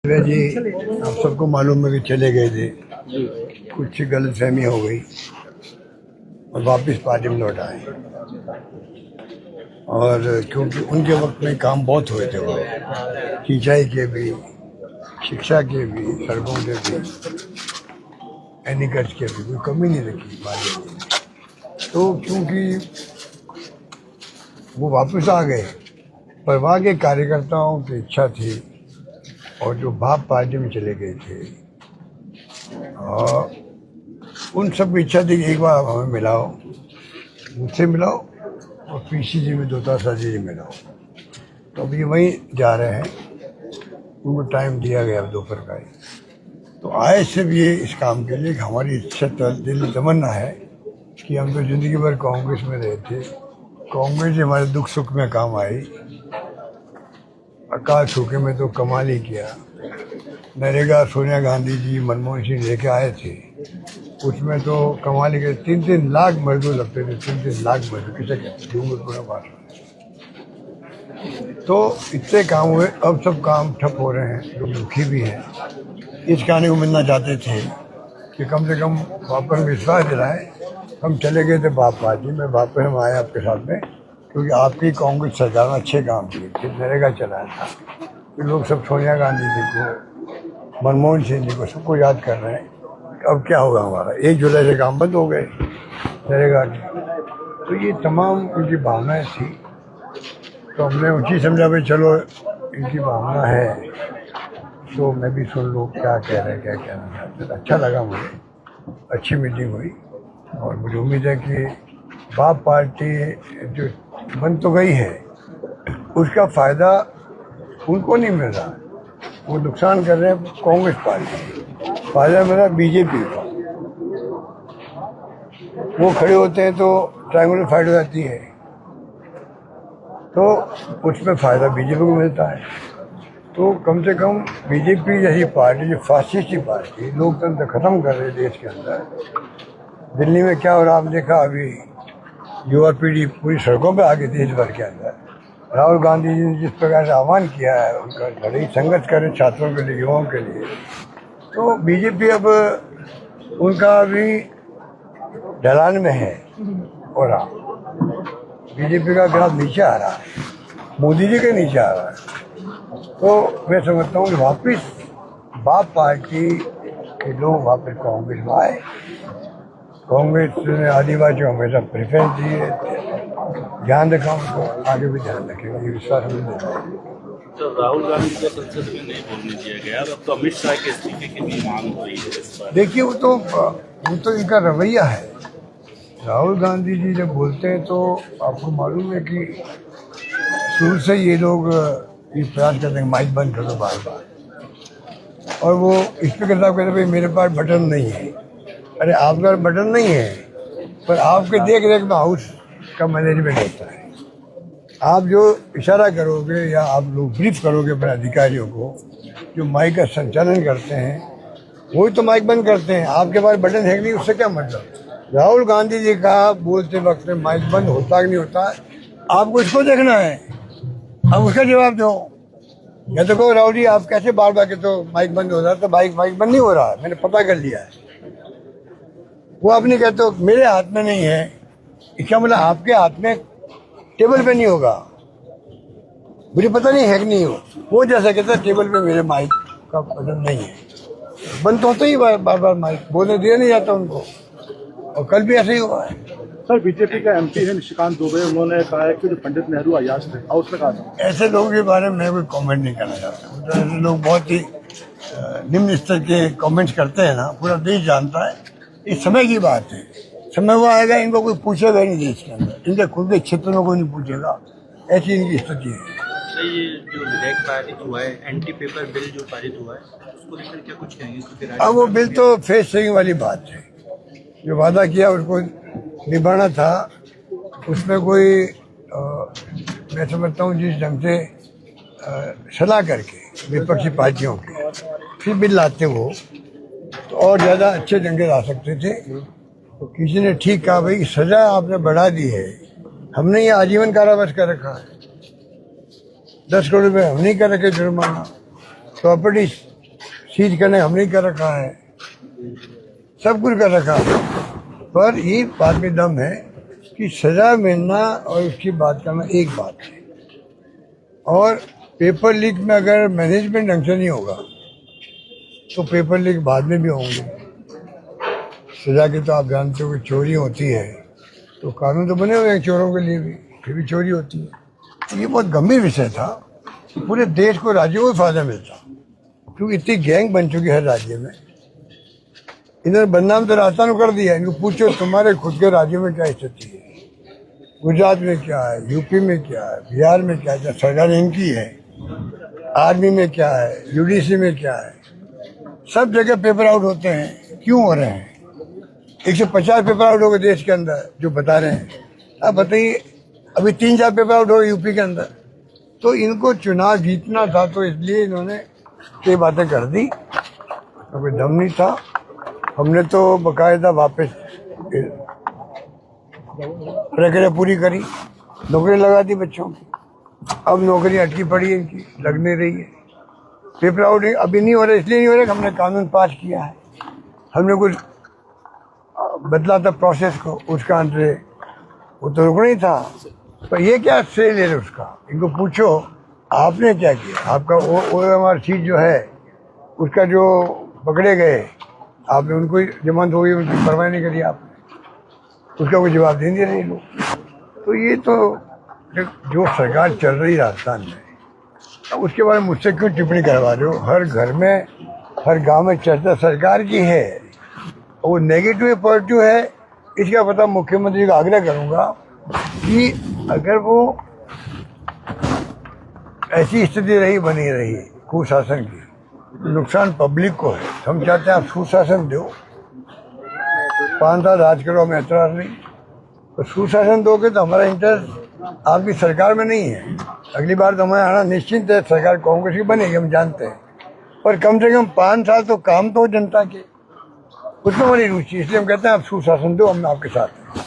जी आप सबको मालूम है कि चले गए थे, कुछ गलतफहमी हो गई और वापस पार्टी में लौट आए। और क्योंकि उनके वक्त में काम बहुत हुए थे, वो सिंचाई के भी, शिक्षा के भी, सड़कों के भी, एनीकट के भी, कोई कमी नहीं रखी पार्टी ने। तो क्योंकि वो वापस आ गए, पर वहाँ के कार्यकर्ताओं की इच्छा थी और जो भाप पार्टी में चले गए थे, और उन सब की इच्छा थी कि एक बार हमें मिलाओ, मुझसे मिलाओ और पीसीजी में दोता साजी जी मिलाओ। तो अभी वहीं जा रहे हैं, उनको टाइम दिया गया दोपहर का ही। तो आए सिर्फ ये इस काम के लिए कि हमारी इच्छा दिल तमन्ना है कि हम तो ज़िंदगी भर कांग्रेस में रहे थे, कांग्रेस हमारे दुख सुख में काम आई, अकाल सूखे में तो कमाल ही किया। नरेगा सोनिया गांधी जी मनमोहन सिंह लेके आए थे, उसमें तो कमाल ही के 3-3 लाख मजदूर लगते थे, 3-3 लाख मजदूर किसे कहते हैं। तो इतने काम हुए, अब सब काम ठप हो रहे हैं, लोग दुखी भी हैं। इस कहानी को मिलना चाहते थे कि कम से कम वापस विश्वास दिलाएं। हम चले गए थे बाप पार्टी में, वापस हम आए आपके साथ में, क्योंकि आपकी कांग्रेस सरकार में अच्छे काम किए थे, नरेगा चलाया था। तो लोग सब सोनिया गांधी जी को, मनमोहन सिंह जी को, सबको याद कर रहे हैं। अब क्या होगा हमारा, 1 जुलाई से काम बंद हो गए नरेगा के। तो ये तमाम उनकी भावनाएं थी, तो हमने उसी समझा भाई चलो इनकी भावना है तो मैं भी सुन लूँ क्या कह रहे हैं, क्या कहना चाहते हैं। अच्छा लगा मुझे, अच्छी मीटिंग हुई और मुझे उम्मीद है कि बाप पार्टी जो बन तो गई है, उसका फ़ायदा उनको नहीं मिल रहा, वो नुकसान कर रहे हैं कांग्रेस पार्टी। फ़ायदा मिल रहा बीजेपी को, वो खड़े होते हैं तो ट्रायंगुलर फाइट हो जाती है, तो उसमें फ़ायदा बीजेपी को मिलता है। तो कम से कम बीजेपी जैसी पार्टी, जो फासिस्टी पार्टी, लोकतंत्र ख़त्म कर रही है देश के अंदर। दिल्ली में क्या हो रहा आपने देखा, अभी युवा पीढ़ी पूरी सड़कों पे आ गई देश भर के अंदर। राहुल गांधी जी ने जिस प्रकार से आह्वान किया है, उनका लड़ाई संघर्ष करें छात्रों के लिए, युवाओं के लिए, तो बीजेपी अब उनका भी ढलान में है। और बीजेपी का ग्राफ नीचे आ रहा है, मोदी जी के नीचे आ रहा है। तो मैं समझता हूँ कि वापस बाप पार्टी के लोग वापस कांग्रेस में आए। कांग्रेस ने आदिवासियों को हमेशा प्रेफरेंस दी है, ध्यान रखा उनको, आगे भी ध्यान रखेंगे, ये विश्वास हमें देता है। तो राहुल गांधी को संसद में नहीं बोलने दिया गया, अब तो अमित शाह के इस्तीफे की भी मांग हो रही है इस बार। देखिए वो तो इनका रवैया है। राहुल गांधी जी जब बोलते हैं तो आपको मालूम है कि शुरू से ये लोग ये प्रयास करते हैं माइक बंद कर दो बार बार, और वो स्पीकर साहब कहते भाई मेरे पास बटन नहीं है। अरे आपके पास बटन नहीं है, पर आपके देख रेख में हाउस का मैनेजमेंट होता है। आप जो इशारा करोगे या आप लोग ब्रीफ करोगे अपने अधिकारियों को, जो माइक का संचालन करते हैं, वही तो माइक बंद करते हैं। आपके पास बटन है नहीं, उससे क्या मतलब। राहुल गांधी जी का बोलते वक्त में माइक बंद होता कि नहीं होता, आपको इसको देखना है, अब उसका जवाब दो। या तो कहो राहुल जी आप कैसे बार बार के तो माइक बंद हो रहा है, तो माइक बंद नहीं हो रहा है, मैंने पता कर लिया है। वो आप नहीं कहते मेरे हाथ में नहीं है, इसका मतलब आपके हाथ में टेबल पे नहीं होगा, मुझे पता नहीं है कि नहीं हो। वो जैसा कहता है टेबल पे मेरे माइक का बटन नहीं है, बंद तो होता ही बार बार माइक बोलने दिया नहीं जाता उनको, और कल भी ऐसे ही हुआ है। सर बीजेपी का एमपी है निशिकांत दुबे, उन्होंने कहा है कि जो पंडित नेहरू अयाज थे, और उसने कहा था ऐसे लोगों के बारे में मैं कोई कमेंट नहीं करना चाहता। ऐसे लोग बहुत ही निम्न स्तर के कमेंट्स करते हैं ना, पूरा देश जानता है। इस समय की बात है, समय वो आएगा इनको कोई पूछेगा नहीं देश के अंदर, इनके खुद के क्षेत्र में कोई नहीं पूछेगा, ऐसी इनकी स्थिति है। ये जो विधेयक पारित हुआ है, एंटी पेपर बिल जो पारित हुआ है, उसको लेकर क्या कुछ कहेंगे? अब वो बिल तो फेस सेविंग वाली बात है, जो वादा किया उसको निभाना था। उसमें कोई मैं समझता हूँ जिस ढंग से सलाह करके विपक्षी पार्टियों के फिर बिल लाते वो, तो और ज़्यादा अच्छे ढंग से ला सकते थे। तो किसी ने ठीक कहा भाई सज़ा आपने बढ़ा दी है, हमने ये आजीवन कारावास कर रखा है, 10 करोड़ रुपये हम नहीं कर रखे जुर्माना, प्रॉपर्टी सीज करने हमने ही कर रखा है, सब कुछ कर रखा है। पर ये बात में दम है कि सजा मिलना और उसकी बात करना एक बात है, और पेपर लीक में अगर मैनेजमेंट ढंग से नहीं होगा तो पेपर लीक बाद में भी होंगे। सजा की तो आप जानते हो कि चोरी होती है तो कानून तो बने हुए हैं चोरों के लिए भी, फिर भी चोरी होती है। ये बहुत गंभीर विषय था, पूरे देश को, राज्यों को फायदा मिलता, क्योंकि इतनी गैंग बन चुकी है हर राज्य में। इन्होंने बदनाम तो राजस्थान कर दिया, इनको पूछो तुम्हारे खुद के राज्यों में क्या स्थिति है, गुजरात में क्या है, यूपी में क्या है, बिहार में क्या है, सरकार इनकी है, आर्मी में क्या है, यूडीसी में क्या है, सब जगह पेपर आउट होते हैं। क्यों हो रहे हैं? 150 पेपर आउट हो गए देश के अंदर जो बता रहे हैं। अब बताइए, अभी 3-4 पेपर आउट हो गए यूपी के अंदर। तो इनको चुनाव जीतना था तो इसलिए इन्होंने ये बातें कर दी, तो कोई दम नहीं था। हमने तो बाकायदा वापस प्रक्रिया पूरी करी, नौकरी लगा दी बच्चों की। अब नौकरी अटकी पड़ी है इनकी, लग नहीं रही है। पेपर आउट अभी नहीं हो रहा, इसलिए नहीं हो रहा कि हमने कानून पास किया है, हमने कुछ बदला था प्रोसेस को, उसका अंतर वो तो रुकना ही था। पर ये क्या श्रेय ले रहे उसका? इनको पूछो आपने क्या किया, आपका OMR सीट जो है उसका जो पकड़े गए आपने, उनको जमानत हो गई, उनकी परवाह नहीं करी आपने, उसका कोई जवाब दे नहीं रहे लोग। तो ये तो जो सरकार चल रही राजस्थान में, अब उसके बारे में मुझसे क्यों टिप्पणी करवा रहे हो? हर घर में, हर गांव में चर्चा सरकार की है, वो नेगेटिव है पॉजिटिव है, इसका पता मुख्यमंत्री का आग्रह करूंगा कि अगर वो ऐसी स्थिति रही बनी रही कुशासन की, नुकसान पब्लिक को है। हम चाहते हैं आप सुशासन दो, 5 साल राज करो, हमें एतराज नहीं, तो सुशासन दोगे तो हमारा इंटरेस्ट आपकी सरकार में नहीं है। अगली बार तो हमारे आना निश्चित है, सरकार कांग्रेस की बनेगी, हम जानते हैं, पर कम से कम 5 साल तो काम तो जनता के, उसमें हमारी रुचि। इसलिए हम कहते हैं आप सुशासन दो, हम आपके साथ हैं।